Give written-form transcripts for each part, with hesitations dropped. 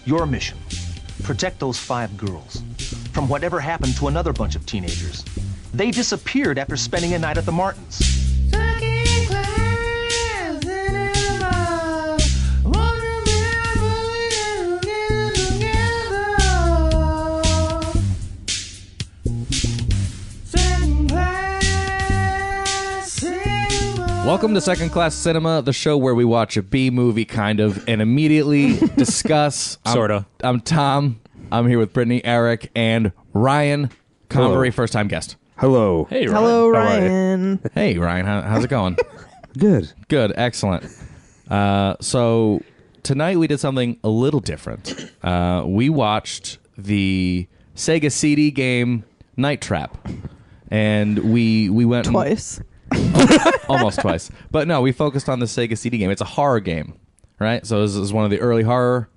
Your mission, protect those 5 girls from whatever happened to another bunch of teenagers. They disappeared after spending a night at the Martins. Welcome to Second Class Cinema, the show where we watch a B movie, kind of, and immediately discuss. Sorta. I'm Tom. I'm here with Brittany, Eric, and Ryan Convery, first-time guest. Hello. Hey, Ryan. Hello, Ryan. Hey, Ryan. How's it going? Good. Good. Excellent. So tonight we did something a little different. We watched the Sega CD game Night Trap, and we went Twice. almost twice. But no, we focused on the Sega CD game. It's a horror game, right? So this is one of the early horror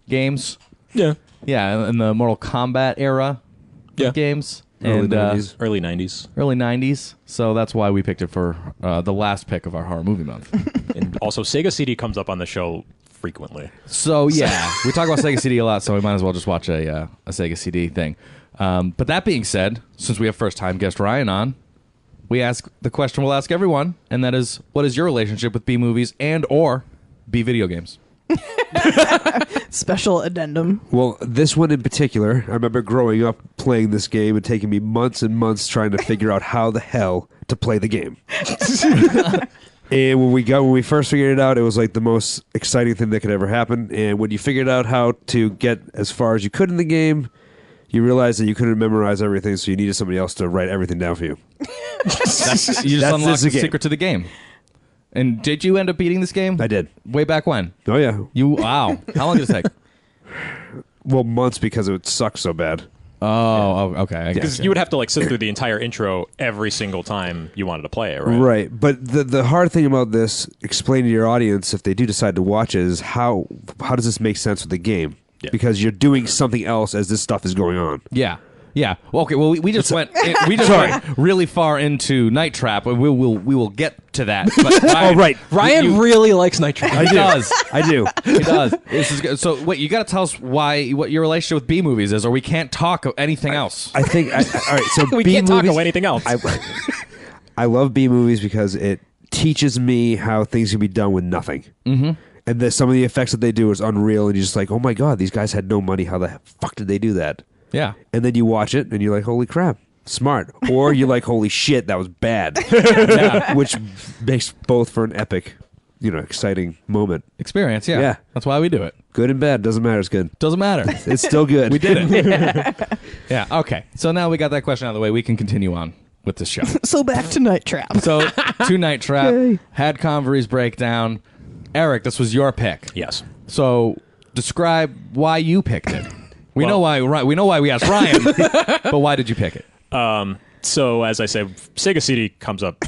games. Yeah. Yeah, in the Mortal Kombat era of games. Early And 90s. Early 90s. early 90s. So that's why we picked it for the last pick of our horror movie month. And also, Sega CD comes up on the show frequently. So yeah, we talk about Sega CD a lot, so we might as well just watch a Sega CD thing. But that being said, since we have first-time guest Ryan on, we ask the question we'll ask everyone, and that is, what is your relationship with B movies and or B video games? Special addendum. Well, this one in particular, I remember growing up playing this game and taking me months and months trying to figure out how the hell to play the game. And when we first figured it out, it was like the most exciting thing that could ever happen. And when you figured out how to get as far as you could in the game, you realized that you couldn't memorize everything, so you needed somebody else to write everything down for you. You just That's unlocked the game. secret to the game. And did you end up beating this game? I did. Way back when? Oh, yeah. Wow. How long did it take? Well, months because it sucked so bad. Oh, okay. I guess. Because you would have to sit through the entire intro every single time you wanted to play it, right? Right. But the hard thing about this, explaining to your audience, if they do decide to watch it, is how does this make sense with the game? Yeah. Because you're doing something else as this stuff is going on. Yeah. Yeah. Well, okay. Well, we just went really far into Night Trap. We will get to that. But Ryan, Oh, right. Ryan really likes Night Trap. He does. I do. He does. This is good. So wait, you got to tell us what your relationship with B movies is, or we can't talk anything else. I think. All right. So We B can't talk movies, about anything else. I love B movies because it teaches me how things can be done with nothing. Mm-hmm. And some of the effects that they do is unreal, and you're just like, oh my god, these guys had no money. How the fuck did they do that? Yeah. And then you watch it, and you're like, holy crap, smart. Or you're like, holy shit, that was bad. Yeah. Which makes both for an epic, exciting moment. Experience. Yeah. Yeah. That's why we do it. Good and bad, doesn't matter. It's good. Doesn't matter. It's still good. We did it. Yeah. Okay. So now we got that question out of the way. We can continue on with this show. So back to Night Trap. So to Night Trap, Yay. had Convery's breakdown. Eric, this was your pick. Yes. So describe why you picked it. We know why we asked Ryan, but why did you pick it? So, as I said, Sega CD comes up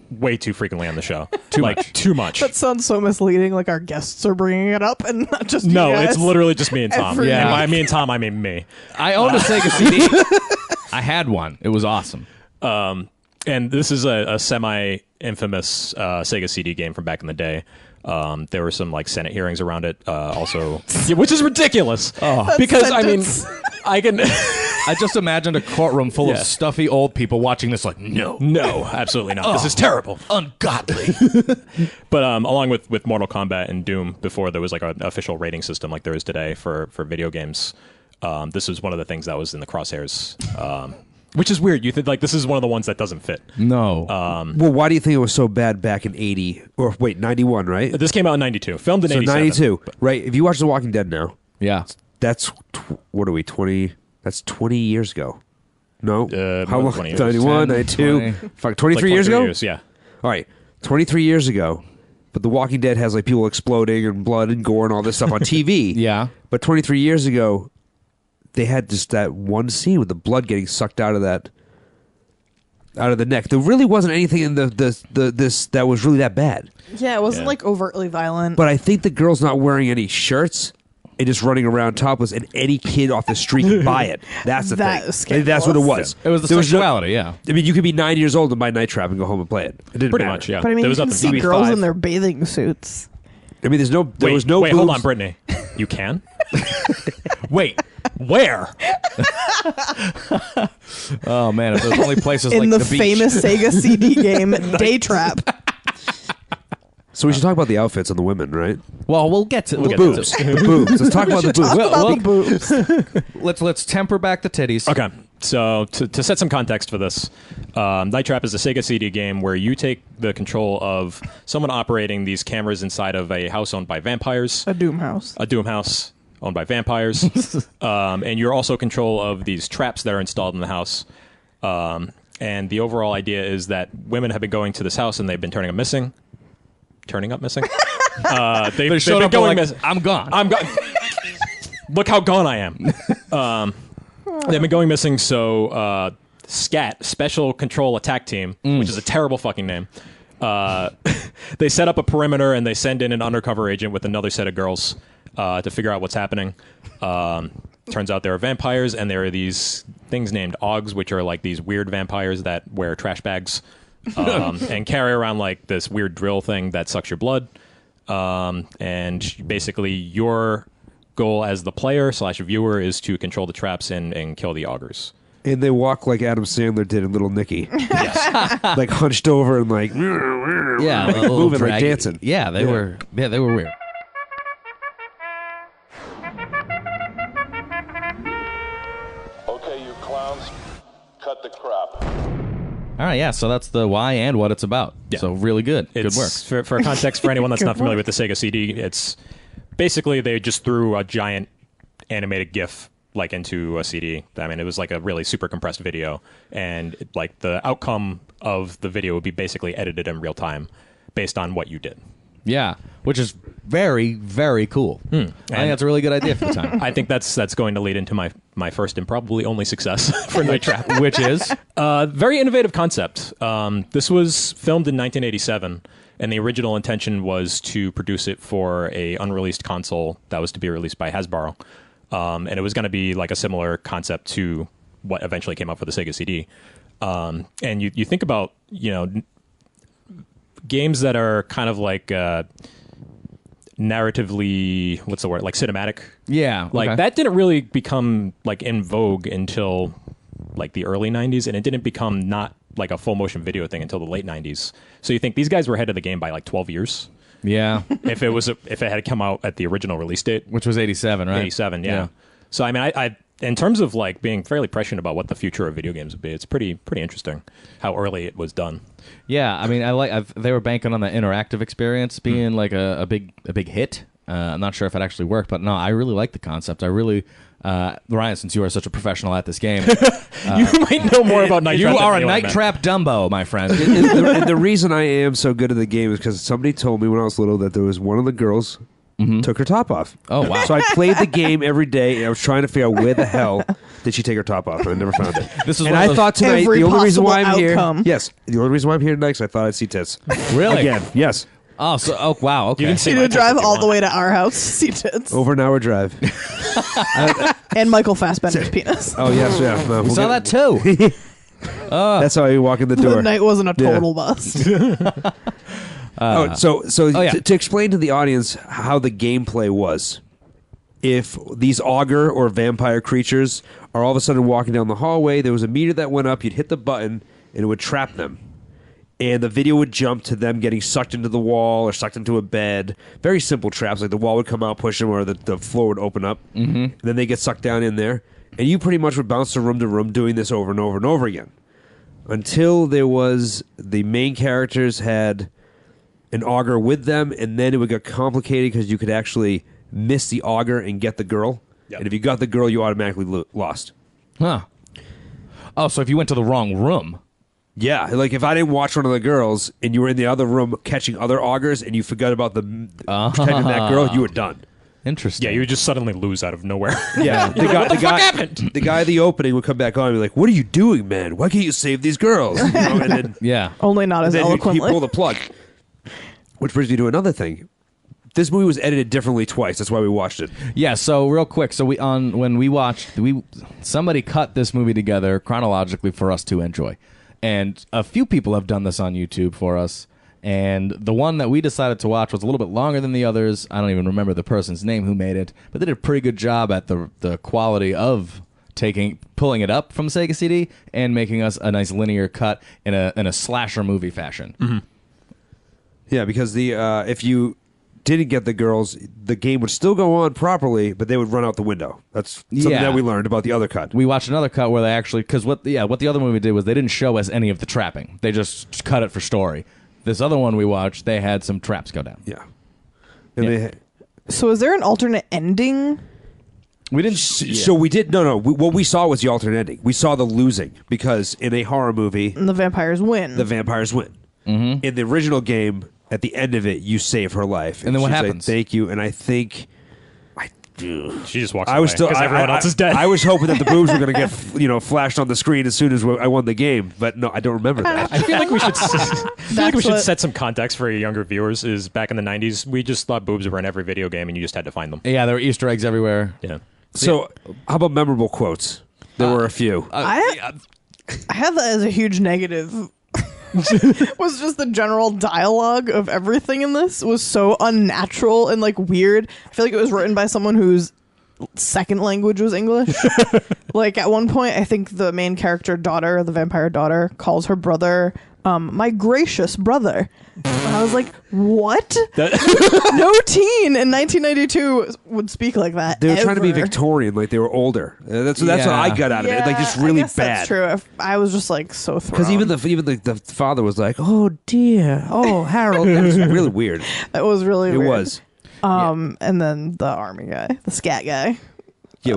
way too frequently on the show. Too much. Too much. That sounds so misleading, like our guests are bringing it up and not just No, you guys. it's literally just me and Tom. Every And week. by me and Tom, I mean me. I owned a Sega CD. I had one. It was awesome. And this is a semi-infamous Sega CD game from back in the day. There were some Senate hearings around it, also, which is ridiculous. Because I can. I just imagined a courtroom full of Yeah. stuffy old people watching this No, absolutely not. This is terrible. ungodly. But along with Mortal Kombat and Doom, before there was an official rating system like there is today for video games, this was one of the things that was in the crosshairs. Which is weird. You think this is one of the ones that doesn't fit. No. Well, why do you think it was so bad back in 80? Or wait, 91, right? This came out in 92. Filmed in So 87. 92, right? If you watch The Walking Dead now, Yeah. that's, what are we, 20? That's 20 years ago. No? How more long? than 20 years. 91, 10, 92. 20. Fuck, 23 years ago? Yeah. All right, 23 years ago. But The Walking Dead has people exploding and blood and gore and all this stuff on TV. Yeah. But 23 years ago, they had just that one scene with the blood getting sucked out of the neck. There really wasn't anything in this that was really that bad. Yeah, it wasn't overtly violent. But I think the girl's not wearing any shirts and just running around topless, and any kid off the street can buy it. That's the That thing. is And that's what it was. It was the There no- sexuality, yeah. I mean, you could be 9 years old and buy Night Trap and go home and play it. It didn't Pretty matter. much, yeah. but I mean, There you was can nothing. see girls DB5. in their bathing suits. I mean, there was no Wait, boobs. hold on, Brittany. You can? Wait, where? Oh man, if there's only places In like the the beach. famous Sega CD game Day Trap. So we should talk about the outfits on the women, right? Well, we'll get to The boobs. The boobs. Let's talk about the boobs. About the boobs. Let's temper back the titties. Okay, so to set some context for this, Night Trap is a Sega CD game where you take the control of someone operating these cameras inside of a house owned by vampires. A Doom house. A Doom house owned by vampires. And you're also control of these traps that are installed in the house. And the overall idea is that women have been going to this house and they've been turning up missing. They've showed been up going like, missing. I'm gone. I'm gone. Look how gone I am. They've been going missing, so SCAT, Special Control Attack Team, which is a terrible fucking name, they set up a perimeter and they send in an undercover agent with another set of girls to figure out what's happening. Turns out there are vampires, and there are these things named Augs, which are like these weird vampires that wear trash bags and carry around like this weird drill thing that sucks your blood. And basically your goal as the player / viewer is to control the traps and kill the augurs. And they walk like Adam Sandler did in Little Nicky. Yes. Like hunched over and like, Yeah, like a little moving, like draggy. dancing. Yeah, they were weird. Okay, you clowns, cut the crap. All right, yeah, so that's the why and what it's about. Yeah. So really good. It's, Good work. For context, for anyone that's Good not familiar work. with the Sega CD, it's basically they just threw a giant animated GIF like into a CD. I mean, it was like a really super compressed video, and like the outcome of the video would be basically edited in real time based on what you did. Yeah, which is very, very cool. I think that's a really good idea for the time. I think that's going to lead into my first and probably only success for Night Trap. Which is? Very innovative concept. This was filmed in 1987, and the original intention was to produce it for a unreleased console that was to be released by Hasbro. And it was going to be like a similar concept to what eventually came out for the Sega CD. And you think about, games that are kind of like narratively, what's the word, like cinematic. Yeah. Like okay. that didn't really become like in vogue until like the early 90s, and it didn't become not like a full motion video thing until the late 90s. So you think these guys were ahead of the game by like 12 years Yeah. if it had come out at the original release date. Which was 87, right? 87, yeah. So I mean, I in terms of like being fairly prescient about what the future of video games would be, it's pretty interesting how early it was done. Yeah, I mean, they were banking on the interactive experience being like a big hit. I'm not sure if it actually worked, but no, I really like the concept. I really, Ryan, since you are such a professional at this game, You might know more about Night you Trap than are a anyone, Night man. Trap Dumbo, my friend. And the reason I am so good at the game is because somebody told me when I was little that there was one of the girls took her top off. Oh, wow. So I played the game every day, and I was trying to figure out where the hell did she take her top off, and I never found it. This is and one of I those- thought tonight Every the only reason why I'm possible here. outcome. Yes, the only reason why I'm here tonight is I thought I'd see tits. Really? Again, yes. Oh, wow. Okay. You can see You my to drive tits if you all the want. way to our house to see tits. Over an hour drive. And Michael Fassbender's penis. Oh yes, yeah. No, we we'll saw get- that too. That's how you walk in the The door. night wasn't a Yeah. total bust. yeah. To explain to the audience how the gameplay was, if these augur or vampire creatures are all of a sudden walking down the hallway, there was a meter that went up, you'd hit the button, and it would trap them. And the video would jump to them getting sucked into the wall or sucked into a bed. Very simple traps, like the wall would come out, push them, or the floor would open up. Mm-hmm. And then they get sucked down in there. And you pretty much would bounce from room to room doing this over and over and over again. Until there was the main characters had an augur with them, and then it would get complicated because you could actually miss the augur and get the girl. Yep. And if you got the girl, you automatically lost. Huh. Oh, so if you went to the wrong room. Yeah, like if I didn't watch one of the girls and you were in the other room catching other augurs and you forgot about protecting that girl, you were done. Interesting. Yeah, you would just suddenly lose out of nowhere. Yeah, the guy happened? The guy at the opening would come back on and be like, "What are you doing, man? Why can't you save these girls?" You know, and then, Yeah. Only not as then he'd eloquently. pull the plug. Which brings me to another thing. This movie was edited differently twice. That's why we watched it. Yeah, so real quick, so when we watched, somebody cut this movie together chronologically for us to enjoy. And a few people have done this on YouTube for us. And the one that we decided to watch was a little bit longer than the others. I don't even remember the person's name who made it, but they did a pretty good job at the quality of pulling it up from Sega CD and making us a nice linear cut in a slasher movie fashion. Mm-hmm. Yeah, because if you didn't get the girls, the game would still go on properly, but they would run out the window. That's something that we learned about the other cut. We watched another cut where they actually, because what the other movie did was they didn't show us any of the trapping. They just cut it for story. This other one we watched, they had some traps go down. Yeah. And So is there an alternate ending? We didn't. So we did what we saw was the alternate ending. We saw the losing because in a horror movie, And the vampires win. the vampires win. Mm-hmm. In the original game, at the end of it, you save her life, And then what she's like, happens? Thank you. And I think She just walks I away was still because everyone else is dead. I was hoping that the boobs were going to get flashed on the screen as soon as I won the game, but no, I don't remember that. I feel like we should. what- Set some context for younger viewers. Is back in the '90s, we just thought boobs were in every video game, and you just had to find them. Yeah, there were Easter eggs everywhere. Yeah. So, how about memorable quotes? There were a few. I have that as a huge negative. Was just the general dialogue of everything in this was so unnatural and like weird. I feel like it was written by someone whose second language was English. Like at one point, I think the main character daughter, the vampire daughter, calls her brother my gracious brother. And I was like, what? No teen in 1992 would speak like that. They were trying to be ever. Victorian, like they were older. That's what I got out of it. Like just Yeah, really I guess bad. That's true. I was just like so thrown. Because even the father was like, "Oh dear, oh Harold," it was really weird. That was really It weird. was. And then the army guy, the scat guy, Yeah,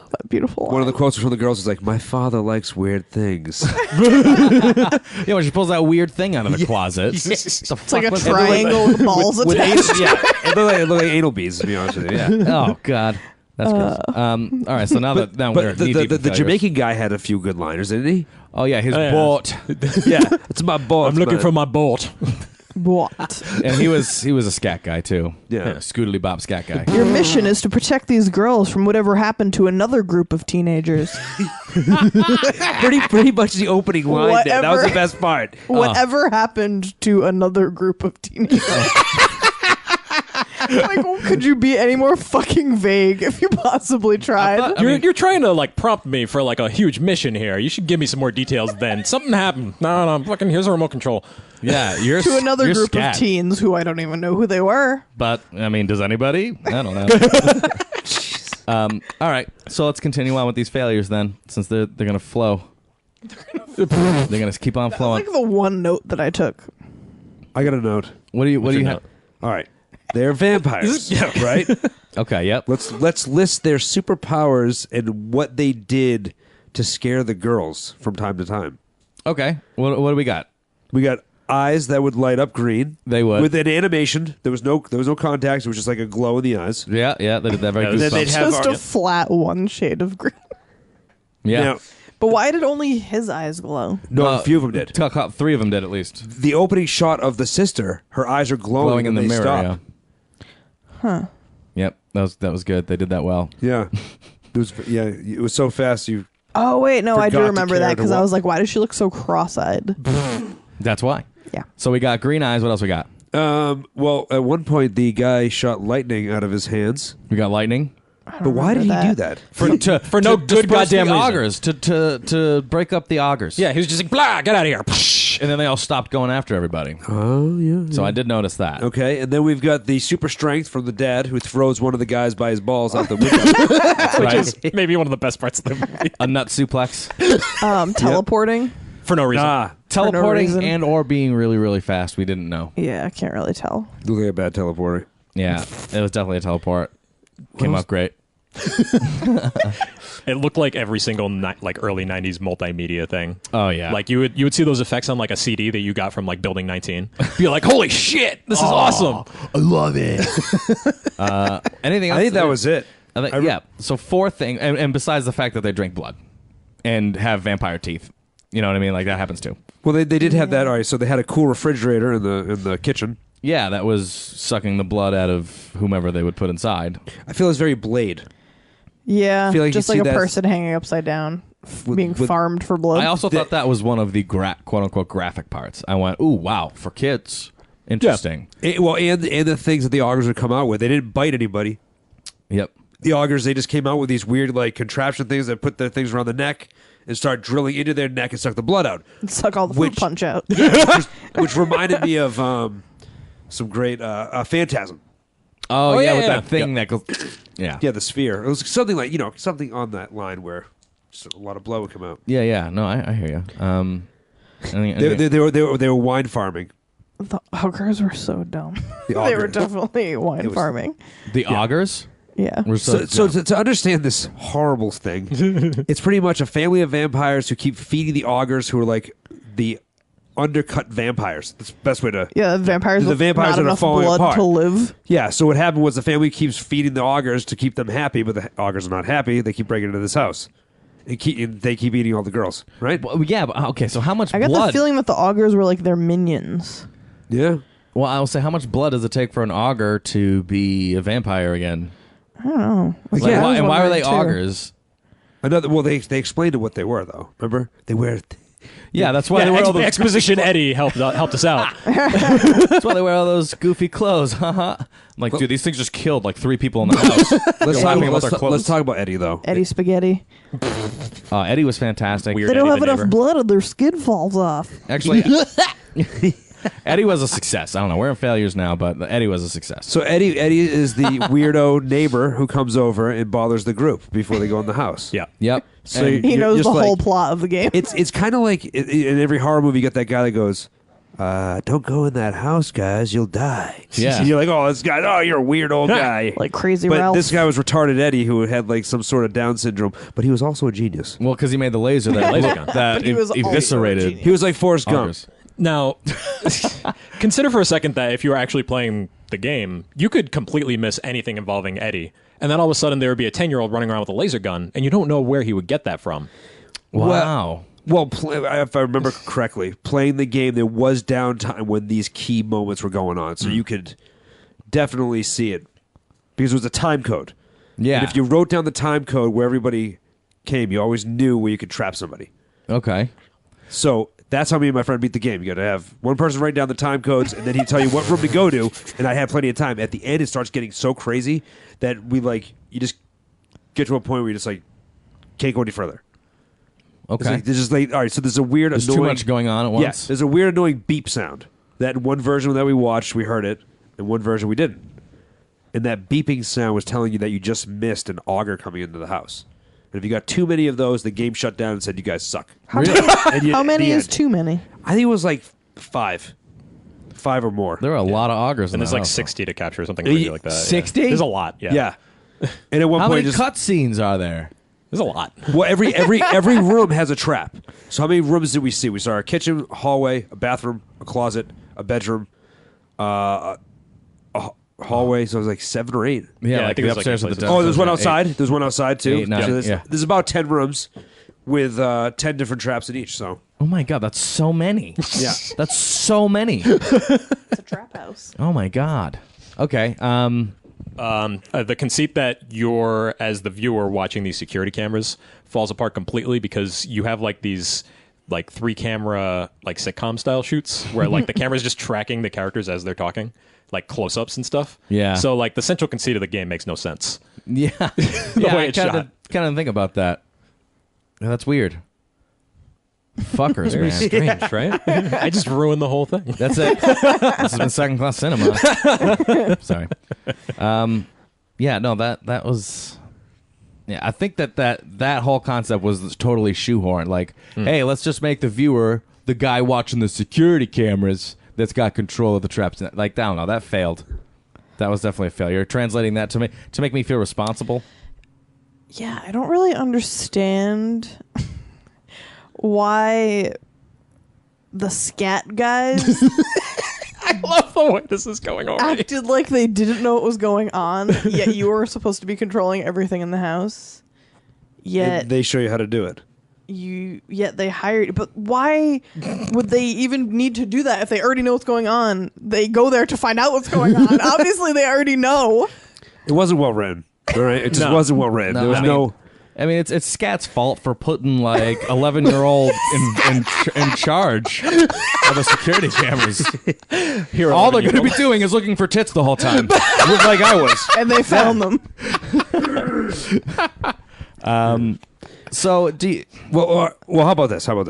that beautiful. one of the quotes from the girls is like, "My father likes weird things." Yeah, when she pulls that weird thing out of the closet. It's like a triangle with balls with attached. anal, yeah, it looked like anal beads. To be honest with you, yeah. Oh God, that's gross. All right, so now we're But knee-deep in the failures. Jamaican guy had a few good liners, didn't he? Oh yeah, his yeah. boat, Yeah, it's my boss. I'm looking man. for my bolt. What? and he was a scat guy too. Yeah. Scootily bop scat guy. Your mission is to protect these girls from whatever happened to another group of teenagers. pretty much the opening line. There. That was the Whatever. best part. Whatever happened to another group of teenagers? Like, could you be any more fucking vague if you possibly tried? You're trying to like prompt me for like a huge mission here. You should give me some more details. Then something happened. No, fucking here's a remote control. Yeah, you're To another you're group scat. of teens who I don't even know who they were. But I mean, does anybody? I don't know. All right, so let's continue on with these failures then, since they're gonna flow. They're gonna keep on flowing. Like the one note that I took. I got a note. What do you your have? note? All right, they're vampires. Yeah, right. Okay, yep. Let's list their superpowers and what they did to scare the girls from time to time. Okay, what do we got? We got eyes that would light up green. They would. With an animation. There was no contact. It was just like a glow in the eyes. Yeah, they did that very Yeah, good. then they'd have Just our- a flat one shade of green. Yeah, Now, But why did only his eyes glow? no, a few of them did. 3 of them did at least. The opening shot of the sister, her eyes are glowing, Glowing in the and they mirror. stop. Yeah. Yep, that was good. They did that well. Yeah. It was so fast. You Oh wait, no, I do Forgot to remember care that to because I wa- was like, why does she look so cross-eyed? That's why. Yeah. So we got green eyes. What else we got? well, at one point the guy shot lightning out of his hands. We got lightning. But why did he remember do that. that? For no good disperse goddamn the reason. augers to break up the augers. Yeah, he was just like, blah, get out of here. And then they all stopped going after everybody. Oh yeah. So I did notice that. Okay, and then we've got the super strength from the dad who throws one of the guys by his balls out the window. Which is maybe one of the best parts of the movie. A nut suplex. Teleporting? For no reason. Teleporting reason. and or being really, really fast. We didn't know. Yeah, I can't really tell. Look like a bad teleporter. Yeah, it was definitely a teleport. Came out great. It looked like every single like early '90s multimedia thing. Oh yeah. Like you would see those effects on like a CD that you got from like Building 19. Be like, holy shit, this is awesome. I love it. Anything else? I think that was it. I think, yeah. So 4 things, and besides the fact that they drink blood and have vampire teeth, you know what I mean? Like that happens too. Well, they did have that. All right, so they had a cool refrigerator in the kitchen. Yeah, that was sucking the blood out of whomever they would put inside. I feel it's very Blade. Yeah, I feel like just you like see a that- person hanging upside down being farmed for blood. I also thought that was one of the quote unquote graphic parts. I went, ooh, wow, for kids, interesting. And the things that the augers would come out with, they didn't bite anybody. Yep. The augers, they just came out with these weird like contraption things that put their things around the neck and start drilling into their neck and suck the blood out. Suck all the fruit punch out. which reminded me of some great Phantasm. Oh, yeah, with yeah. that thing that goes. Yeah. Yeah, the sphere. It was something like, something on that line where just a lot of blood would come out. Yeah. No, I hear you. They were wine farming. The augers were so dumb. The They were augers. definitely wine farming. The augers. Yeah. Were So dumb. to understand this horrible thing, it's pretty much a family of vampires who keep feeding the augers who are like the undercut vampires. That's the best way to... Yeah, the vampires The with vampires not that are enough falling blood apart. to live. Yeah, so what happened was the family keeps feeding the augers to keep them happy, but the augers are not happy. They keep breaking into this house. And they keep eating all the girls, right? Well, yeah, but okay, so how much I got blood? the feeling that the augers were like their minions. Yeah. Well, I'll say, how much blood does it take for an auger to be a vampire again? I don't know. Like, Like, I was why are wondering, they too. augers? Well, they explained what they were, though. Remember? They wear... Yeah, that's why they wear all those. Exposition Eddie helped us out. That's why they wear all those goofy clothes. Haha. I'm like, dude, these things just killed like 3 people in the house. Let's talk about Eddie, though. Eddie Spaghetti. Eddie was fantastic. Weird. They don't Eddie have the enough neighbor. blood and their skin falls off. Actually, Eddie was a success. I don't know. We're in failures now, but Eddie was a success. So Eddie is the weirdo neighbor who comes over and bothers the group before they go in the house. Yeah. Yep. So And- He you're knows just the whole like- plot of the game. It's kind of like in every horror movie, you get that guy that goes, "Don't go in that house, guys. You'll die." Yeah. And you're like, "Oh, this guy. Oh, you're a weird old guy." Like Crazy But Ralph. this guy was retarded Eddie, who had like some sort of Down syndrome, but he was also a genius. well, because he made the laser that Laser gun. that But he was also a eviscerated genius. He was like Forrest Gump. augers. Now, consider for a second that if you were actually playing the game, you could completely miss anything involving Eddie. And then all of a sudden there would be a 10-year-old running around with a laser gun, and you don't know where he would get that from. Wow. Well, if I remember correctly, playing the game, there was downtime when these key moments were going on, so you could definitely see it because it was a time code. Yeah. And if you wrote down the time code where everybody came, you always knew where you could trap somebody. Okay. So that's how me and my friend beat the game. You got to have one person write down the time codes, and then he'd tell you what room to go to. And I had plenty of time. At the end, it starts getting so crazy that you just get to a point where you just like can't go any further. It's Okay. like, there's just like, all right, so there's a weird, There's annoying, too much going on at once. Yeah, there's a weird, annoying beep sound. That in one version that we watched, we heard it. In one version, we didn't. And that beeping sound was telling you that you just missed an auger coming into the house. And if you got too many of those, the game shut down and said, "You guys suck." How How many is too many? I think it was like 5 or more. There are a lot of augers. And in there's the like house. 60 to capture, something crazy like that. 60? Yeah. There's a lot. Yeah. Yeah. And at one How point, many just, cutscenes are there? There's a lot. well, every room has a trap. So how many rooms did we see? We saw a kitchen, a hallway, a bathroom, a closet, a bedroom, a hallway. So it was like 7 or 8. Yeah, Yeah, I like think the there's, like, upstairs eight with the places. Oh, there's one downstairs, outside. There's one outside too. 8, 9, So there's, yeah. there's about 10 rooms with 10 different traps in each. So Oh my god, that's so many. yeah. That's so many. It's a trap house. Oh my god. Okay. The conceit that you're, as the viewer watching these security cameras, falls apart completely because you have like these like 3-camera like sitcom style shoots where like the camera's just tracking the characters as they're talking, like close-ups and stuff. Yeah. So like the central conceit of the game makes no sense. Yeah. The yeah, way I it's kind shot. of think about that. Yeah, that's weird. Fuckers, Very man. strange, right? I just ruined the whole thing. That's it. This has been second class cinema. Sorry. Yeah, no, that was. Yeah, I think that whole concept was totally shoehorned. Like, hey, let's just make the viewer the guy watching the security cameras that's got control of the traps. Like, I don't know, that failed. That was definitely a failure. Translating that to make me feel responsible. Yeah, I don't really understand why the scat guys I love the way this is going already. acted like they didn't know what was going on, yet you were supposed to be controlling everything in the house. Yet And they show you how to do it. they hired, but why would they even need to do that if they already know what's going on? They go there to find out what's going on. Obviously they already know. It wasn't well written. All right, it just No. wasn't well written. No, There was I mean, no. I mean, it's Scat's fault for putting like 11-year-old in charge of the security cameras. Here, All they're going to be doing is looking for tits the whole time, like I was. And they found them. So, do you, Well, how about this? Go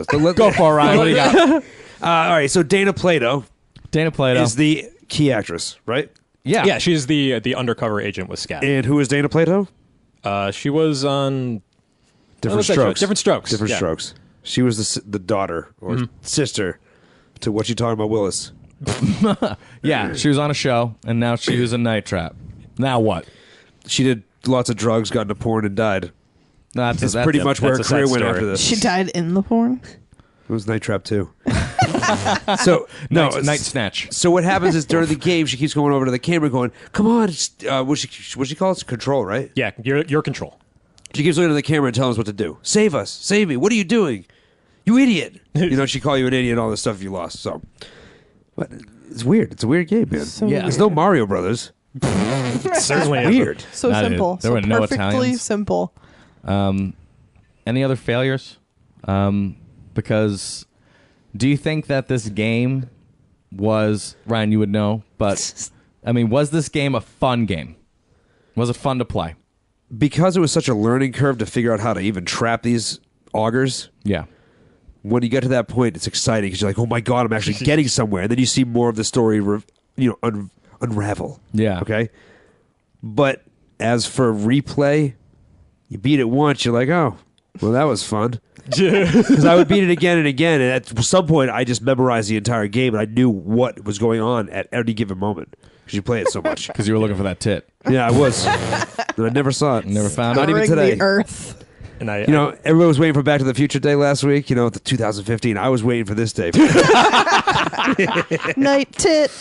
for it, Ryan. What do you got? All right, so Dana Plato Dana Plato. is the key actress, right? Yeah, she's the undercover agent with Scat. And who is Dana Plato? She was on Different what's that show? Strokes. Different Strokes. Different Yeah. Strokes. She was the daughter or sister to what you talking about, Willis. Yeah, she was on a show, and now she was in Night Trap. Now what? She did lots of drugs, got into porn, and died. That's Pretty much where her that's a sad career went story. after this. She died in the porn. It was Night Trap too. So no, Night Snatch. So what happens is during the game, she keeps going over to the camera, going, "Come on!" What she call it? Control, right? Yeah, your control. She keeps looking at the camera and telling us what to do. Save us! Save me! What are you doing? You idiot! She call you an idiot and all this stuff if you lost. So, but it's weird. It's a weird game, man. So Yeah. There's no Mario Brothers. Certainly isn't. Weird. So Nah, dude. simple. There So were no perfectly Italians. simple. Any other failures? Because do you think that this game was, Ryan, you would know, but I mean, was this game a fun game? Was it fun to play? Because it was such a learning curve to figure out how to even trap these augers. Yeah. When you get to that point, it's exciting because you're like, "Oh my god, I'm actually getting somewhere." And then you see more of the story, unravel. Yeah. Okay. But as for replay, you beat it once, you're like, "Oh, well, that was fun." Because I would beat it again and again, and at some point, I just memorized the entire game, and I knew what was going on at any given moment because you play it so much. Because you were looking for that tit. Yeah, I was, and I never saw it. Never found it? Not even Ring today. the earth. And Everyone was waiting for Back to the Future Day last week. The 2015. I was waiting for this day. Night tit.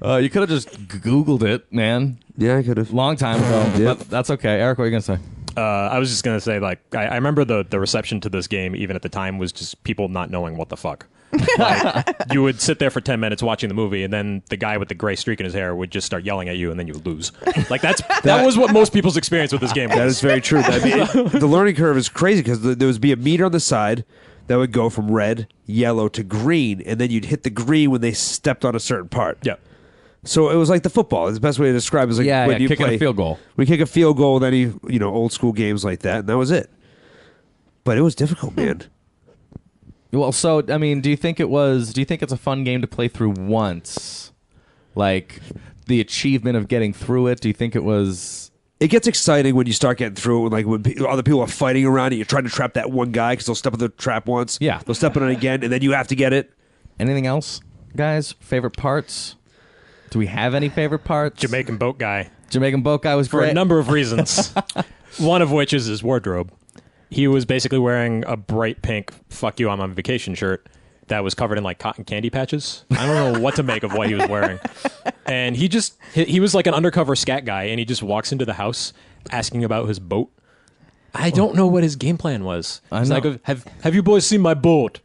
You could have just Googled it, man. Yeah, I could have. Long time ago. Yep. But that's okay. Eric, what are you going to say? I was just gonna say, like, I remember the reception to this game, even at the time, was just people not knowing what the fuck. Like, you would sit there for 10 minutes watching the movie, and then the guy with the gray streak in his hair would just start yelling at you, and then you would lose. Like that was what most people's experience with this game was. That is very true. The learning curve is crazy because there would be a meter on the side that would go from red, yellow to green, and then you'd hit the green when they stepped on a certain part. Yeah. So it was like the football. It's the best way to describe it. Is like when you kicking play a field goal. We kick a field goal with any old school games like that, and that was it. But it was difficult, man. Well, so, I mean, do you think it's a fun game to play through once? Like, the achievement of getting through it, do you think it was... It gets exciting when you start getting through it, like when other people are fighting around it. You're trying to trap that one guy because they'll step on the trap once. Yeah. They'll step on it again, and then you have to get it. Anything else, guys? Favorite parts? Do we have any favorite parts? Jamaican boat guy. Jamaican boat guy was For great. a number of reasons. One of which is his wardrobe. He was basically wearing a bright pink "fuck you, I'm on vacation" shirt that was covered in like cotton candy patches. I don't know what to make of what he was wearing. And he was like an undercover scat guy, and he just walks into the house asking about his boat. I don't know what his game plan was. He's know. like, have you boys seen my boat?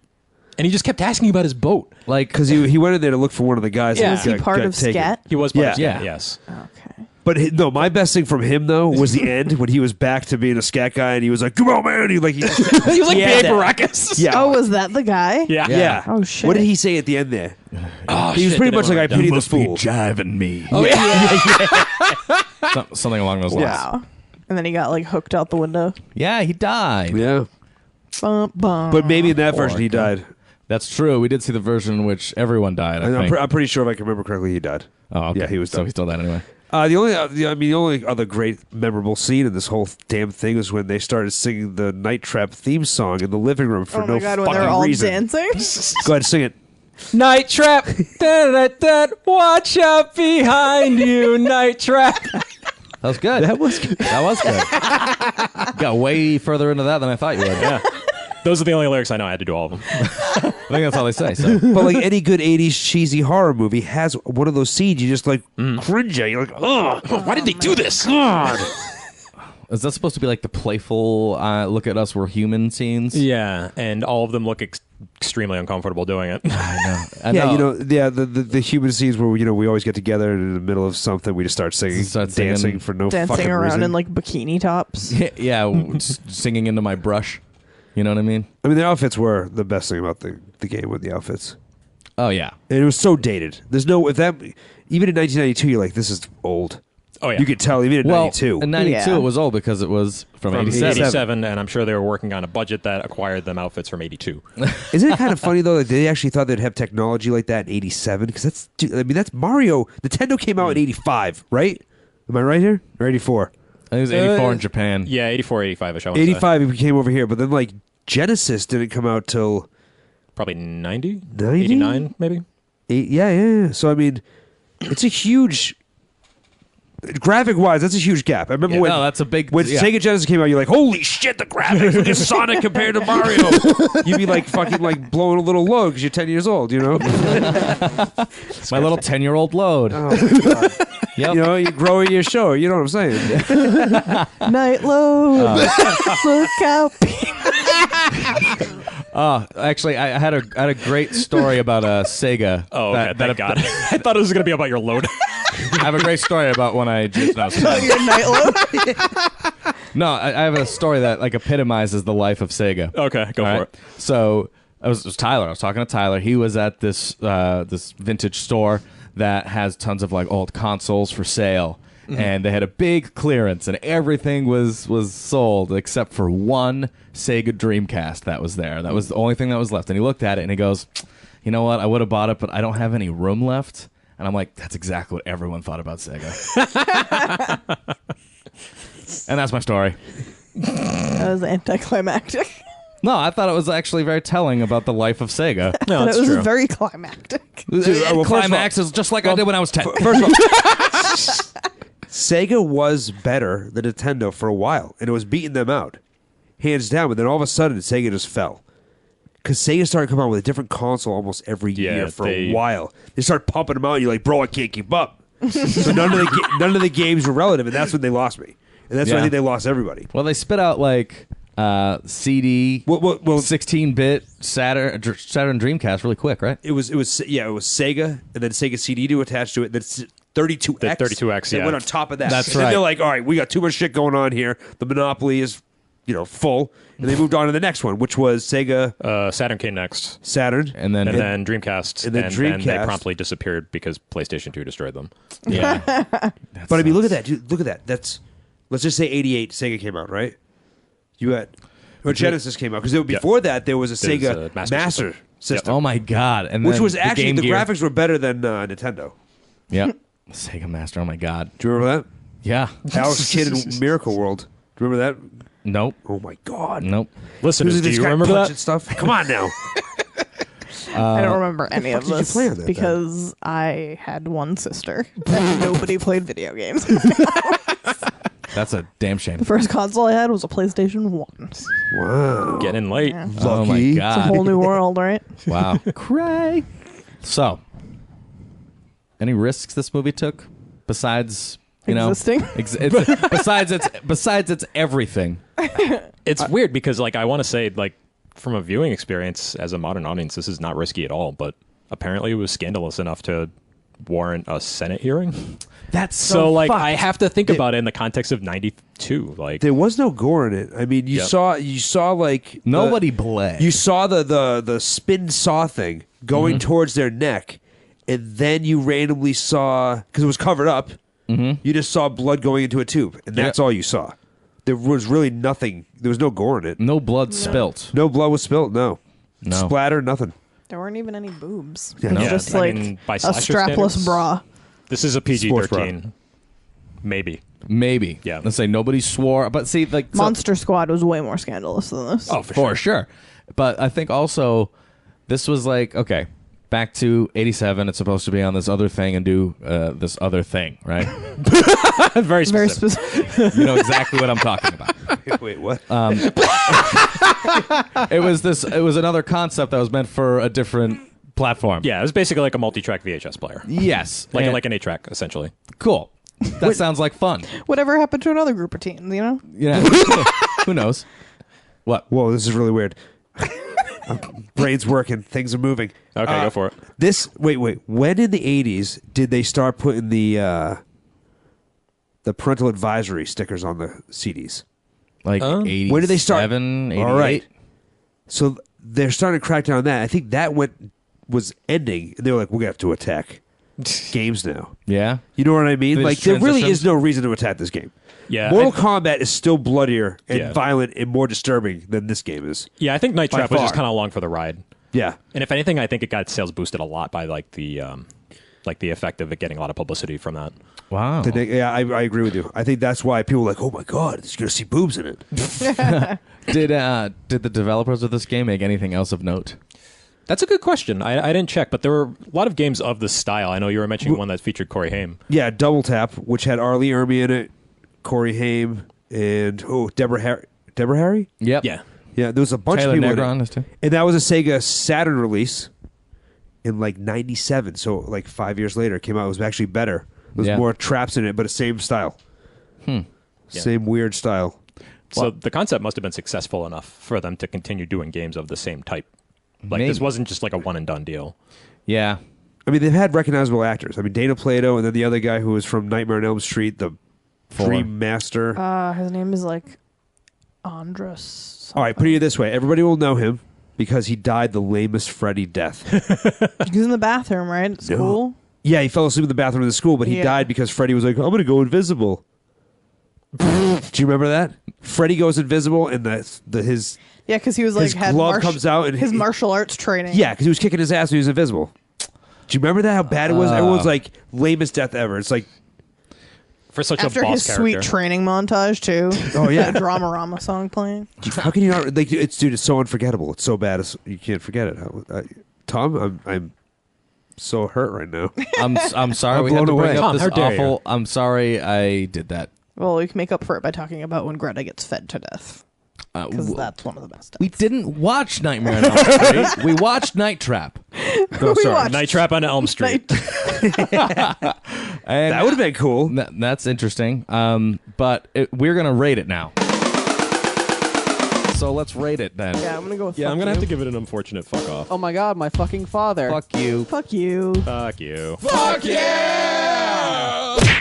And he just kept asking about his boat. Like, Because he went in there to look for one of the guys. Yeah. that Was he got- part got of taken. Scat? He was part Yeah. of Scat, Yeah. yes. Okay. But no, my best thing from him though was the end when he was back to being a scat guy, and he was like, "Come on, man!" He was like Big that. Baracus. Yeah. Oh, was that the guy? Yeah. Yeah. Oh, shit. What did he say at the end there? He was shit, pretty did much I like, "I write down? pity the fool." jiving me. Oh, yeah. Something along those lines. Wow. And then he got like hooked out the window. Yeah, he died. Yeah. Bum, bum. But maybe in that version he died. That's true. We did see the version in which everyone died, I think. I'm pretty sure if I can remember correctly, he died. Oh, okay. Yeah, he was So done. he still died anyway. The only other great memorable scene in this whole damn thing was when they started singing the Night Trap theme song in the living room for Oh no my god, when fucking they're all reason. dancing. Go ahead, sing it. Night Trap. Da-da-da-da. Watch out behind you, Night Trap. That was good. That was good. That was good. Got way further into that than I thought you would. Yeah. Those are the only lyrics I know. I had to do all of them. I think that's all they say. So. But like any good 80s cheesy horror movie has one of those scenes you just like cringe at. You're like, oh, Why did they do this? God. Is that supposed to be like the playful look at us, we're human scenes? Yeah, and all of them look extremely uncomfortable doing it. I Yeah, know. the human scenes where we always get together and in the middle of something we just start singing, dancing for no Dancing fucking around reason. in like bikini tops. Singing into my brush. You know what I mean? I mean, the outfits were the best thing about the game with the outfits. Oh yeah. And it was so dated. There's no even in 1992, you're like, this is old. Oh yeah, You could tell even in Well, 92. in 92 Yeah. it was old because it was from from 87. 87, and I'm sure they were working on a budget that acquired them outfits from 82. Isn't it kind of funny though that they actually thought they'd have technology like that in 87? Because that's Mario. Nintendo came out in 85, right? Am I right here? Or 84? I think it was 84 in Japan. Yeah, 84, 85ish. I want to say. 85 it came over here, but then like Genesis didn't come out till Probably 90, 90? 89, maybe. Yeah. So I mean, it's a huge. Graphic wise, that's a huge gap. I remember when that's a big. when yeah. Sega Genesis came out, you're like, holy shit, the graphics! Look at Sonic compared to Mario. You'd be like fucking like blowing a little load because you're 10 years old, you know. My little 10-year-old load. Oh, God. Yep. You know, you grow your show. You know what I'm saying? Night load. Look out. Actually, I had a great story about Sega. Oh, okay, thank God. I thought it was going to be about your load. I have a great story about when I just no, Your night load. no, I have a story that like epitomizes the life of Sega. Okay, go All for right? it. So it was Tyler. I was talking to Tyler. He was at this this vintage store that has tons of like old consoles for sale. And they had a big clearance, and everything was sold except for one Sega Dreamcast that was there. That was the only thing that was left. And he looked at it and he goes, "You know what? I would have bought it, but I don't have any room left." And I'm like, "That's exactly what everyone thought about Sega." And that's my story. That was anticlimactic. No, I thought it was actually very telling about the life of Sega. No, And that's it was true. very climactic. well, first of all- Climax is just like I did when I was 10. First of all, Sega was better than Nintendo for a while, and it was beating them out, hands down. But then all of a sudden, Sega just fell. Because Sega started coming out with a different console almost every year for a while. They started pumping them out, and you're like, bro, I can't keep up. So none of the games were relative, and that's when they lost me. And that's when I Yeah. think they lost everybody. Well, they spit out like CD, Well, 16-bit Saturn Dreamcast really quick, right? it was Sega, and then Sega CD to attach to it. Then 32X. The 32X, that yeah. went on top of that. That's and then right. they're like, all right, we got too much shit going on here. The monopoly is, full. And they moved on to the next one, which was Sega Saturn came next, Saturn. And then Dreamcast, and then then Dreamcast. they promptly disappeared because PlayStation 2 destroyed them. yeah. But I mean, look at that, dude. Look at that. That's, let's just say 88 Sega came out, right? You had, or Genesis came out. Because before that, there was a There's Sega a Master Master System. Oh my God! And Which then was actually, Game the Gear. graphics were better than Nintendo. Yeah, Sega Master. Oh my God! Do you remember Yeah. that? Alex Kidd in Miracle World. Do you remember that? Nope. Oh my God. Nope. Listeners, Who's do this you guy remember punching that? stuff? Come on now. I don't remember any of fuck did you this play on that, then? because I had one sister and nobody played video games. That's a damn shame. The first console I had was a PlayStation 1. Wow. Getting in late. Yeah. Oh my Lucky. It's a God! whole new world, right? Wow. Cray. So, any risks this movie took besides Existing? besides its everything? It's weird because, like, I want to say, like, from a viewing experience as a modern audience, this is not risky at all. But apparently, it was scandalous enough to warrant a Senate hearing. That's So, like, fucked. I have to think about it in the context of '92. Like, There was no gore in it. I mean, you Yep. saw like Nobody bled. You saw the spin saw thing going towards their neck, and then you randomly saw, because it was covered up. You just saw blood going into a tube, and that's all you saw. There was really nothing. There was no gore in it. No blood spilt. No blood was spilled. No. No. Splatter. Nothing. There weren't even any boobs. Yeah. It was Yeah, just I like mean, by a slasher strapless standards- bra. this is a PG-13. Maybe. Maybe. Yeah. Let's say nobody swore, but see, like so- Monster Squad was way more scandalous than this. Oh, for sure. But I think also this was like, okay, back to 87. It's supposed to be on this other thing and do this other thing, right? Very specific. Very specific. You know exactly what I'm talking about. Wait, what? It was another concept that was meant for a different platform. Yeah, it was basically like a multi-track VHS player. Yes. Like And- like an 8-track, essentially. cool. That sounds like fun. Whatever happened to another group of teens, you know? Yeah. Who knows? What? Whoa, this is really weird. Brain's working. Things are moving. Okay, go for it. Wait. When in the 80s did they start putting the parental advisory stickers on the CDs? Like 87, when did they start? 88? All right. So they're starting to crack down on that. I think that was ending, and they were like, we're going to have to attack games now. Yeah. You know what I mean? They Like, just there really transitioned? is no reason to attack this game. Yeah, Mortal Kombat is still bloodier and Yeah. violent and more disturbing than this game is. Yeah, I think Night By Trap was just far. kind of along for the ride. Yeah. And if anything, I think it got sales boosted a lot by like the effect of it getting a lot of publicity from that. Wow. Yeah, I agree with you. I think that's why people are like, oh my God, you're going to see boobs in it. Did the developers of this game make anything else of note? That's a good question. I didn't check, but there were a lot of games of this style. I know you were mentioning one that featured Corey Haim. Yeah, Double Tap, which had Arlie Ermy in it, Corey Haim, and Deborah Harry? Yep. Yeah. Yeah, there was a bunch Taylor of people Negron in is it. too. And that was a Sega Saturn release in like 97. So like 5 years later, it came out. It was actually better. There was more traps in it, but the same style. Same weird style. So the concept must have been successful enough for them to continue doing games of the same type. Like Maybe. this wasn't just like a one and done deal. Yeah. I mean, they've had recognizable actors. I mean, Dana Plato, and then the other guy who was from Nightmare on Elm Street, the Dream Master. His name is like Andros. All right, putting it this way, everybody will know him because he died the lamest Freddy death. He's in the bathroom, right? At school. Yeah, he fell asleep in the bathroom in the school, but he Yeah. died because Freddy was like, I'm going to go invisible. Do you remember that? Freddy goes invisible, and his Yeah, because he was like His glove comes out and his he- martial arts training. yeah, because he was kicking his ass when he was invisible. Do you remember that? How bad it was? Everyone's like, lamest death ever. It's like, For such After a boss his character. sweet training montage too. Oh, yeah. The Dramarama song playing. how can you not? Like, it's so unforgettable. It's so bad, you can't forget it. Tom, I'm so hurt right now. I'm sorry I'm we had to blown bring away. up Tom, this how dare awful. I'm sorry I did that. Well, we can make up for it by talking about when Greta gets fed to death. Because that's one of the best. We didn't watch Nightmare on Elm Street. We watched Night Trap. No, We sorry. watched- Night Trap on Elm Street. And That would have been cool. that's interesting. But we're gonna rate it now. So let's rate it then. Yeah, I'm gonna go with. Yeah, fuck I'm gonna have you. to give it an unfortunate fuck off. Oh my god, my fucking father. Fuck you. Fuck you. Fuck you.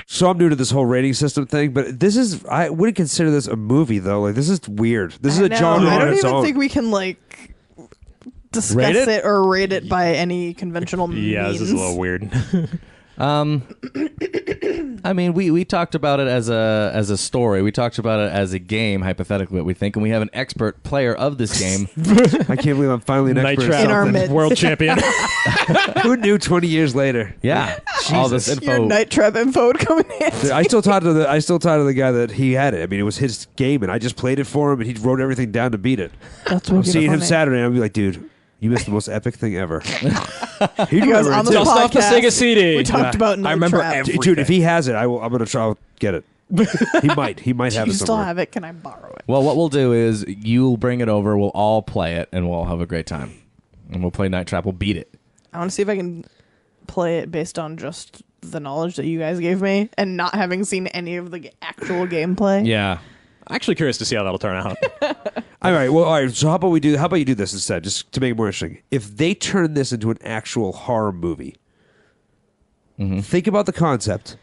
So I'm new to this whole rating system thing, but I wouldn't consider this a movie though. Like, this is weird. This is a No, genre I on don't its even own. think we can like discuss Rate it? it or rate it by any conventional means. Yeah, this is a little weird. I mean, we talked about it as a story. We talked about it as a game, hypothetically, what we think, and we have an expert player of this game. I can't believe I'm finally an Night expert. Trap In our midst. world champion. Who knew 20 years later? Yeah, all this Your info. Night Trap info would come in handy. I still talk to the guy that he had it. I mean, it was his game, and I just played it for him, and he wrote everything down to beat it. That's I'm what seeing him Saturday, and I'll be like, dude, you missed the most epic thing ever. He Because on this Dust off the podcast, Sega CD. we talked about Night I remember Trap. every- Dude, if he has it, I'm gonna try. I'll get it. He might Do have you it still somewhere. have it? Can I borrow it? Well, what we'll do is you'll bring it over. We'll all play it, and we'll all have a great time. And we'll play Night Trap. We'll beat it. I want to see if I can play it based on just the knowledge that you guys gave me and not having seen any of the actual gameplay. Yeah. Actually curious to see how that'll turn out. All right. So how about you do this instead, just to make it more interesting? If they turn this into an actual horror movie, think about the concept.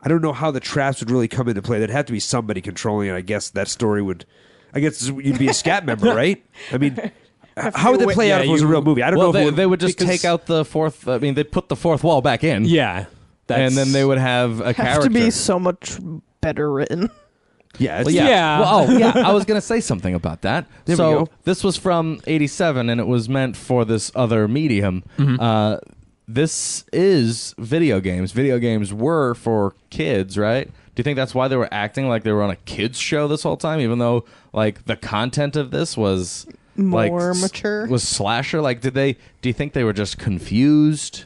I don't know how the traps would really come into play. There'd have to be somebody controlling it. I guess that story would. I guess you'd be a scat member, right? I mean, how would that play out if it was a real movie? I don't know. Well, If they would just because- take out the fourth. I mean, they'd put the fourth wall back in. Yeah. And then they would have a Have character. to be so much better written. yeah, Well, yeah. Yeah. Well, oh, yeah. I was going to say something about that. There we so go. this was from '87, and it was meant for this other medium. This is video games. Video games were for kids, right? Do you think that's why they were acting like they were on a kids show this whole time, even though like the content of this was like, More mature. was slasher? Like, do you think they were just confused?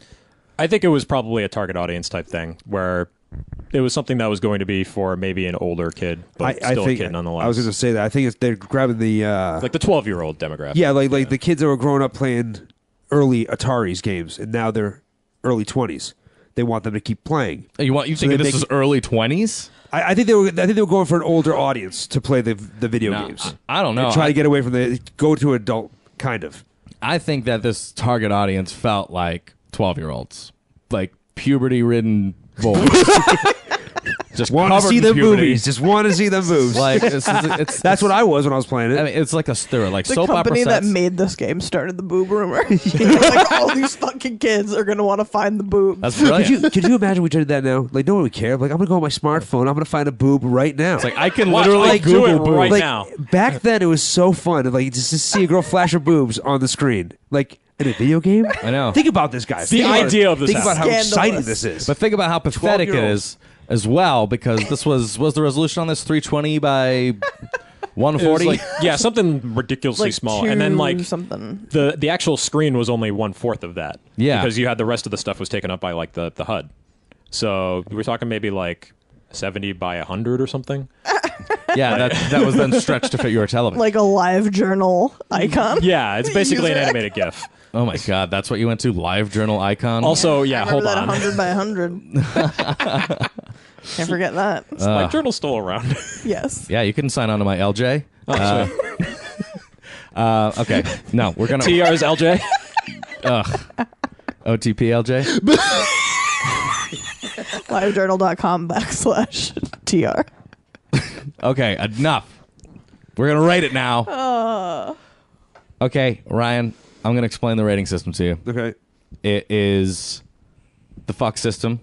I think it was probably a target audience type thing where it was something that was going to be for maybe an older kid, but I still think a kid nonetheless. I was going to say that. I think they're grabbing the like the 12-year-old demographic. yeah, like the kids that were growing up playing early Atari's games, and now they're early 20s. They want them to keep playing. You think they this make- is early 20s? I think they were going for an older audience to play the video games. I don't know. And try to get away from go to adult kind of. I think that this target audience felt like 12-year-olds, like puberty-ridden boys. Just Want to covered see in them puberty. movies. Just want to see them moves. Like it's That's what I was when I was playing it. I mean, it's like there were like The soap opera company that sets. made this game started the boob rumor. Like all these fucking kids are gonna want to find the boob. That's brilliant. Could you imagine we did that now? Like, no one would care. Like, I'm going to go on my smartphone. I'm going to find a boob right now. It's like I can Watch, literally I'll do Google it boobs. right like, now. back then, it was so fun. Like, just to see a girl flash her boobs on the screen. Like, in a video game? I know. Think about this, guys. The idea of this Think about how Scandalous. exciting this is. But think about how pathetic it 12-year-olds. is as well, because this was the resolution on this 320 by It 140. was like, something ridiculously Like small, and then like something. the actual screen was only 1/4 of that. Yeah. because you had the rest of the stuff was taken up by like the HUD. So we're talking maybe like 70 by 100 or something. Yeah, that was then stretched to fit your television. Like a live journal icon. Yeah, it's basically an User- animated GIF. Oh my god, that's what you went to? Live journal icon? Also, I yeah, remember hold that on. 100 by 100. Can't forget that. My journal's still around. Yes. Yeah, you can sign on to my LJ. Okay, no, we're gonna TR's LJ. OTP LJ. Livejournal.com/TR. Okay, enough. We're gonna rate it now. Okay, Ryan, I'm gonna explain the rating system to you. Okay. It is the fuck system.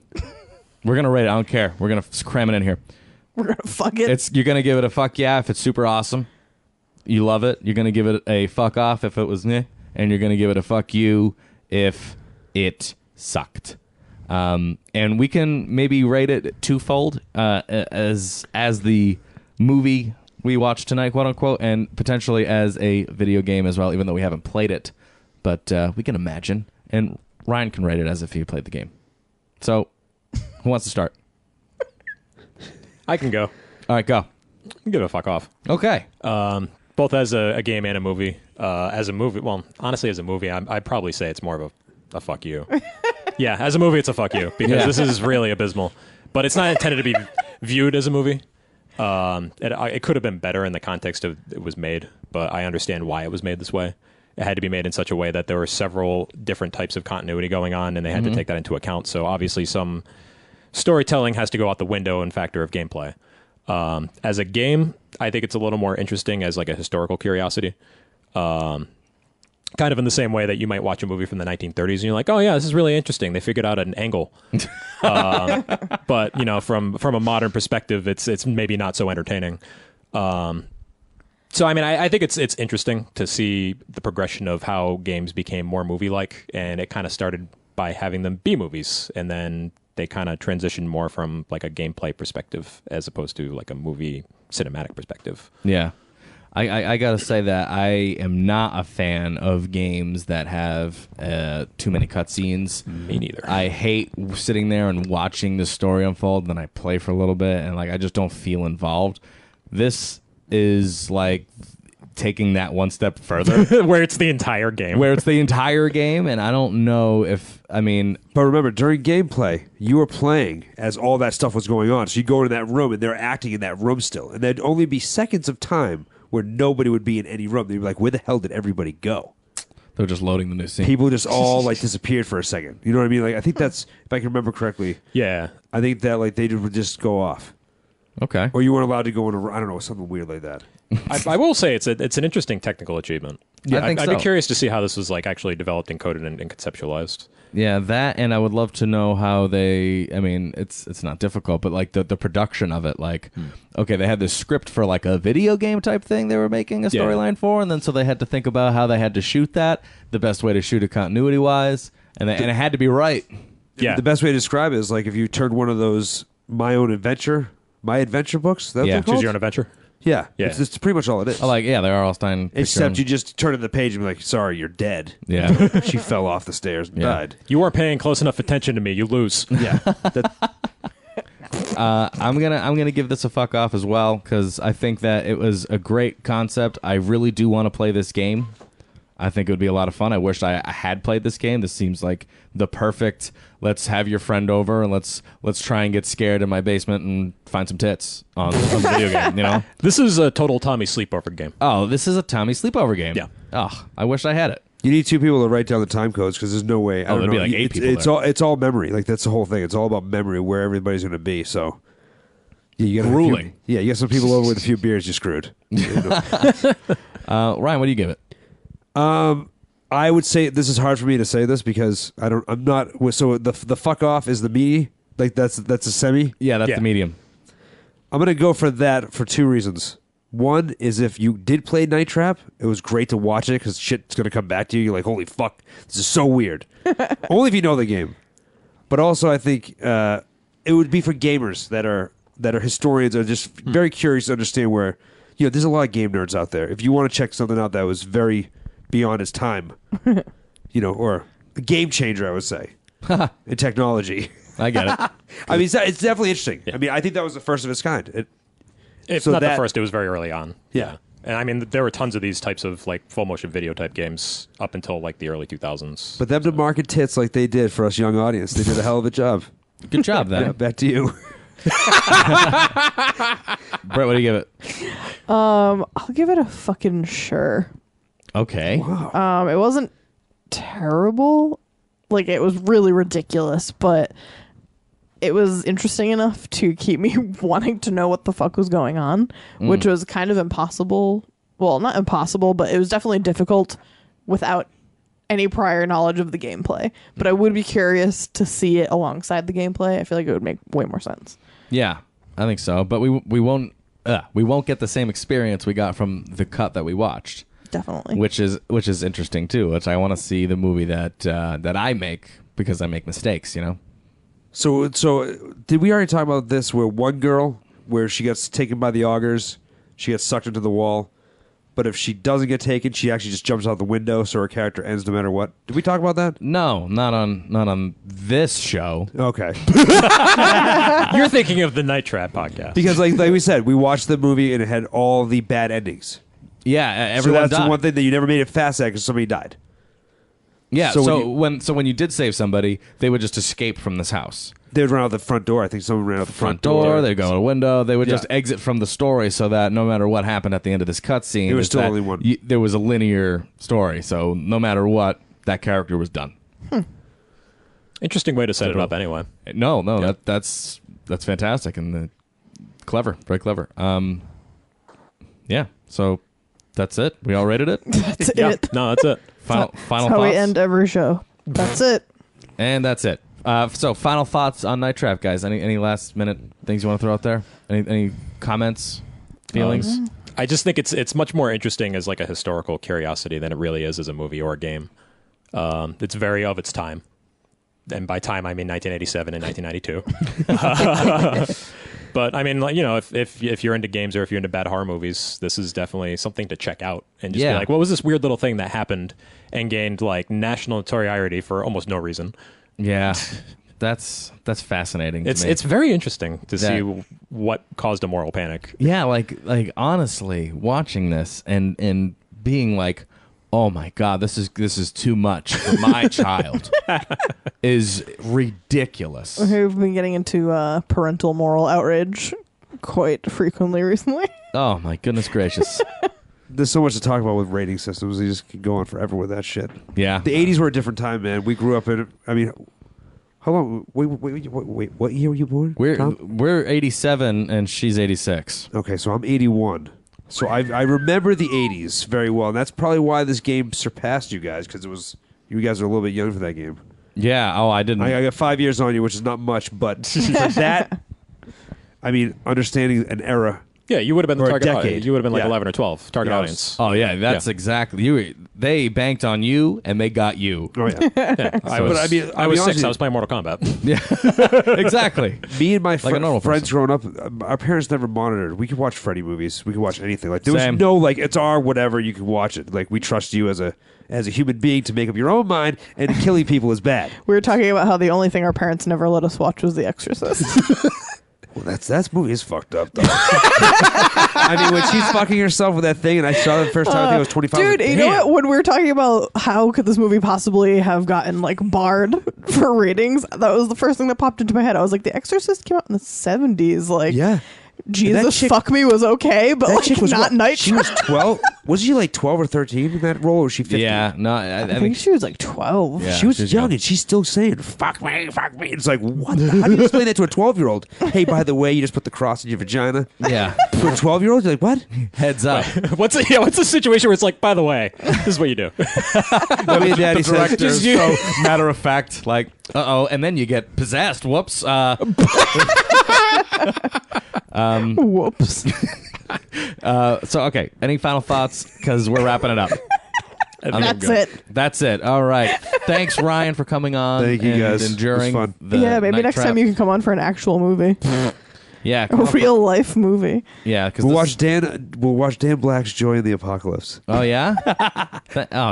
We're gonna rate it. I don't care. We're gonna cram it in here. We're gonna fuck it. You're gonna give it a fuck yeah if it's super awesome. You love it. You're gonna give it a fuck off if it was meh, and you're gonna give it a fuck you if it sucked. And we can maybe rate it twofold as the movie we watched tonight, quote unquote, and potentially as a video game as well, even though we haven't played it. But we can imagine, and Ryan can rate it as if he played the game. So, who wants to start? I can go. All right, go. Give it a fuck off. Okay. Both as a game and a movie. As a movie, well, honestly, as a movie, I'd probably say it's more of a fuck you. Yeah, as a movie, it's a fuck you because Yeah. this is really abysmal. But it's not intended to be viewed as a movie. It could have been better in the context of it was made, but I understand why it was made this way. It had to be made in such a way that there were several different types of continuity going on, and they had to take that into account. So obviously, some storytelling has to go out the window in factor of gameplay. As a game, I think it's a little more interesting as like a historical curiosity. Kind of in the same way that you might watch a movie from the 1930s and you're like, oh yeah, this is really interesting. They figured out an angle. But you know, from a modern perspective, it's maybe not so entertaining. So I mean, I think it's interesting to see the progression of how games became more movie-like, and it kind of started by having them be movies, and then they kind of transitioned more from like a gameplay perspective as opposed to like a movie cinematic perspective. Yeah. I gotta say that I am not a fan of games that have too many cutscenes. Me neither. I hate sitting there and watching the story unfold, then I play for a little bit, and like I just don't feel involved. This is like taking that one step further, Where it's the entire game. where it's the entire game, and I don't know if I mean But remember, during gameplay, you were playing as all that stuff was going on. So you go into that room, and they're acting in that room still. And there'd only be seconds of time where nobody would be in any room. They'd be like, where the hell did everybody go? they're just loading the new scene. People just all like disappeared for a second. You know what I mean? Like, I think that's, if I can remember correctly, Yeah. I think that like they would just go off. Okay. Or you weren't allowed to go in a, I don't know, something weird like that. I will say it's an interesting technical achievement. Yeah, I think I'd so. be curious to see how this was like actually developed and coded and conceptualized. Yeah, that, and I would love to know how they. I mean, it's not difficult, but like the production of it. Like, okay, they had this script for like a video game type thing they were making a Yeah. storyline for, and then so they had to think about how they had to shoot that, the best way to shoot it continuity wise, and it had to be right. Yeah. The best way to describe it is like if you turned one of those My Adventure books. That's Yeah. what they're Choose your called? own adventure. Yeah. Yeah. It's pretty much all it is. Like, yeah, they are all Stein. Except you just turn to the page and be like, sorry, you're dead. Yeah. She fell off the stairs and Yeah. died. You weren't paying close enough attention to me. You lose. Yeah. I'm gonna give this a fuck off as well because I think that it was a great concept. I really do want to play this game. I think it would be a lot of fun. I wish I had played this game. This seems like the perfect. Let's have your friend over and let's try and get scared in my basement and find some tits on the video game. You know? This is a total Tommy sleepover game. Oh, this is a Tommy sleepover game. Yeah. Oh, I wish I had it. You need two people to write down the time codes because there's no way. I don't there'd know. be like 8 people It's there. all memory. Like that's the whole thing. It's all about memory where everybody's going to be. So yeah, you got Grueling. you get some people over with a few beers, you're screwed. Ryan, what do you give it? I would say this is hard for me to say this because I'm not. So the fuck off is the meaty. Like that's a semi. Yeah, that's Yeah. the medium. I'm gonna go for that for two reasons. One is if you did play Night Trap, it was great to watch it because shit's gonna come back to you. You're like, holy fuck, this is so weird. Only if you know the game. But also, I think it would be for gamers that are historians or just very curious to understand where there's a lot of game nerds out there. If you want to check something out that was very beyond its time, or a game changer, I would say, in technology. I get it. I mean, it's definitely interesting. I mean, I think that was the first of its kind. If So not the that- first, it was very early on. Yeah. And I mean, there were tons of these types of like full motion video type games up until like the early 2000s. But them to market tits like they did for us young audience, they did a hell of a job. Good job, then. Yeah, back to you. Brett, what do you give it? I'll give it a fucking sure. Okay. It wasn't terrible. Like, it was really ridiculous, but it was interesting enough to keep me wanting to know what the fuck was going on, which was kind of impossible. Well, not impossible, but it was definitely difficult without any prior knowledge of the gameplay. But I would be curious to see it alongside the gameplay. I feel like it would make way more sense. Yeah, I think so. But we won't get the same experience we got from the cut that we watched. Definitely. Which is interesting too. Which I want to see the movie that I make because I make mistakes. So did we already talk about this where one girl, where she gets taken by the augers, she gets sucked into the wall, but if she doesn't get taken, she actually just jumps out the window, so her character ends no matter what? Did we talk about that? No, not on this show. Okay. You're thinking of the Night Trap podcast. Because like we said, we watched the movie and it had all the bad endings. Yeah, everyone so that's died. the one thing that you never made it fast at because somebody died. Yeah, So so when when you did save somebody, they would just escape from this house. They would run out the front door. I think someone ran out the Front door, they'd go out a window. They would Yeah. just exit from the story so that no matter what happened at the end of this cutscene, There was is still that only one. there was a linear story. So no matter what, that character was done. Interesting way to set it up anyway. No, Yeah. that's fantastic and clever, very clever. Yeah. So that's it. We all rated it. That's Yeah. it. No, that's it. Final That's final how thoughts. we end every show. That's it. And that's it. So final thoughts on Night Trap, guys. Any last minute things you want to throw out there? Any comments, feelings? I just think it's much more interesting as like a historical curiosity than it really is as a movie or a game. It's very of its time, and by time I mean 1987 and 1992. But I mean, like, if you're into games or if you're into bad horror movies, this is definitely something to check out and just be like, what was this weird little thing that happened and gained like national notoriety for almost no reason? Yeah, that's fascinating. To me. It's very interesting to see That- what caused a moral panic. Yeah, like honestly, watching this and being like, oh my god, this is too much for my child is ridiculous. We've been getting into parental moral outrage quite frequently recently. Oh my goodness gracious. There's so much to talk about with rating systems. You just could go on forever with that shit. Yeah. The 80s were a different time, man. We grew up in. I mean, how long? Wait. What year were you born? Tom? We're 87 and she's 86. Okay, so I'm 81. So I remember the 80s very well, and that's probably why this game surpassed you guys because you guys are a little bit young for that game. Yeah. Oh, I didn't. I got 5 years on you, which is not much, but for that, I mean, understanding an era. Yeah, you would have been the Or a target decade. audience. You would have been like Yeah. 11 or 12 target Yeah, I audience. Oh yeah, that's Yeah. exactly. They banked on you and they got you. Oh yeah, Yeah, I was, But I mean, I was I'll be honest 6. with I was playing Mortal Kombat. Exactly. me and my Like a normal friends person. growing up, our parents never monitored. We could watch Freddy movies. We could watch anything. Like there was Same. no like it's our whatever. You could watch it. Like we trust you as a human being to make up your own mind, and killing people is bad. We were talking about how the only thing our parents never let us watch was The Exorcist. Well, that movie is fucked up, though. I mean, when she's fucking herself with that thing, and I saw it the first time, I think I was 25. Dude, Like, you know damn. what? When we were talking about how could this movie possibly have gotten like barred for ratings, that was the first thing that popped into my head. I was like, The Exorcist came out in the 70s. Like, Yeah. Jesus chick- fuck me was okay, but That like chick was not what? night She was 12. Was she like 12 or 13 in that role, or was she 15? Yeah, no, I think she was like 12. Yeah. She was she's young, young. and she's still saying "fuck me, fuck me." It's like, what? How do you explain that to a 12-year-old? Hey, by the way, you just put the cross in your vagina. yeah. To a 12-year-old, you're like, what? Heads up. What's a situation where it's like, by the way, this is what you do. I mean, Daddy says, Director, Just you. so matter of fact, like, uh-oh, and then you get possessed. Whoops. Whoops. So, okay, any final thoughts? Because we're wrapping it up. That's it. That's it. All right. Thanks, Ryan, for coming on. Thank you, and guys. It was enduring fun. the Yeah, maybe night next trap. time you can come on for an actual movie, Yeah, a real life movie. Yeah, because We'll watch Dan Black's Joy in the Apocalypse. Oh yeah.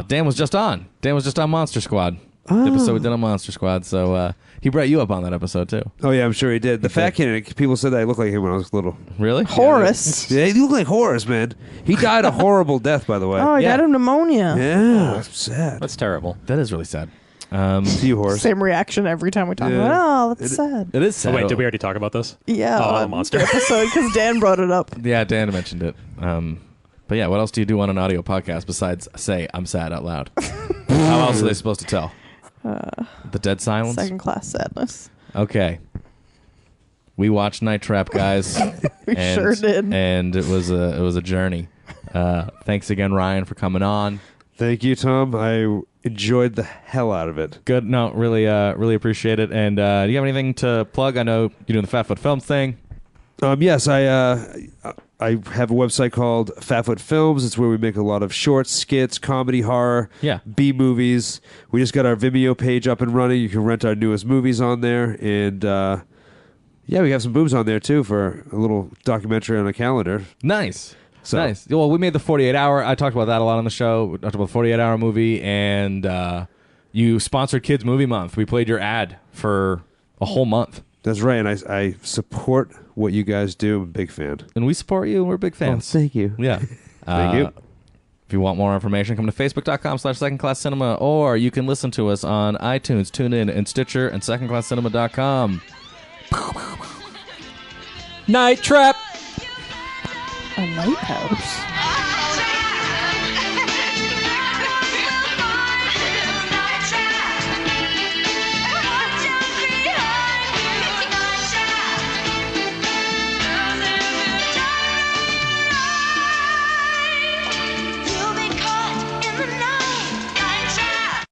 Dan was just on. Dan was just on Monster Squad. The episode we did on Monster Squad. So he brought you up on that episode too. Oh yeah, I'm sure he did. The fat kid. People said that I looked like him when I was little. Really? Horace. Yeah, he looked like Horace, man. He died a horrible death, by the way. Oh, he Yeah. died of pneumonia. Yeah, that's sad. That's terrible. That is really sad. See you, Horace. Same reaction every time we talk Yeah. about. Oh, that's sad. It is Oh, sad. wait, did we already talk about this? Yeah, Oh, on monster. the episode because Dan brought it up. Yeah, Dan mentioned it. But yeah, what else do you do on an audio podcast besides say "I'm sad" out loud? How else are they supposed to tell? The dead silence. Second class sadness. Okay. We watched Night Trap, guys. We sure did. And it was a journey. Thanks again, Ryan, for coming on. Thank you, Tom. I enjoyed the hell out of it. Good. No, really appreciate it. And do you have anything to plug? I know you're doing the Fat Foot Film thing. Yes, I have a website called Fatfoot Films. It's where we make a lot of shorts, skits, comedy, horror, Yeah. B movies. We just got our Vimeo page up and running. You can rent our newest movies on there, and yeah, we have some boobs on there too for a little documentary on a calendar. Nice. So- Nice. Well, we made the 48 hour. I talked about that a lot on the show. We talked about the 48 hour movie, and you sponsored Kids Movie Month. We played your ad for a whole month. That's right, and I support what you guys do. I'm a big fan. And we support you. We're big fans. Thank you. Yeah. Thank you. If you want more information, come to facebook.com/secondclasscinema, or you can listen to us on iTunes, TuneIn, and Stitcher, and secondclasscinema.com. Night Trap! A lighthouse.